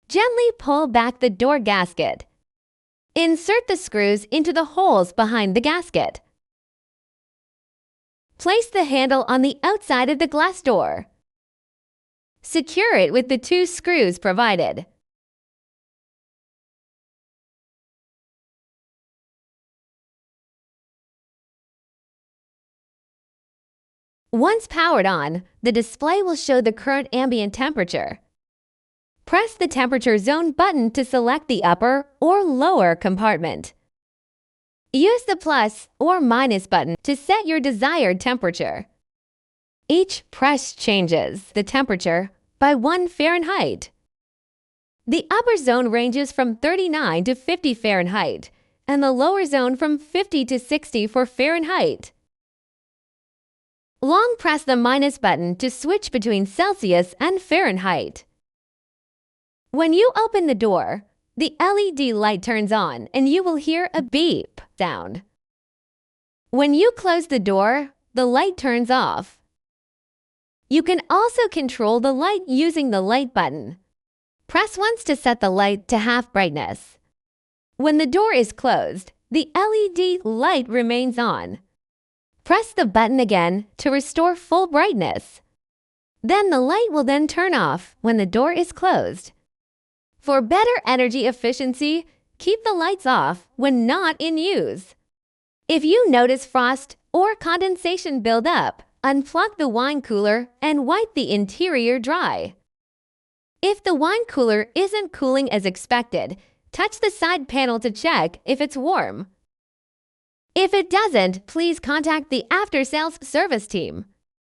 Gently pull back the door gasket. Insert the screws into the holes behind the gasket. Place the handle on the outside of the glass door. Secure it with the 2 screws provided. Once powered on, the display will show the current ambient temperature. Press the temperature zone button to select the upper or lower compartment. Use the plus or minus button to set your desired temperature. Each press changes the temperature by 1 Fahrenheit. The upper zone ranges from 39 to 50 Fahrenheit, and the lower zone from 50 to 60 for Fahrenheit. Long press the minus button to switch between Celsius and Fahrenheit. When you open the door, the LED light turns on and you will hear a beep sound. When you close the door, the light turns off. You can also control the light using the light button. Press once to set the light to half brightness. When the door is closed, the LED light remains on. Press the button again to restore full brightness. Then the light will then turn off when the door is closed. For better energy efficiency, keep the lights off when not in use. If you notice frost or condensation build up, unplug the wine cooler and wipe the interior dry. If the wine cooler isn't cooling as expected, touch the side panel to check if it's warm. If it doesn't, please contact the after-sales service team.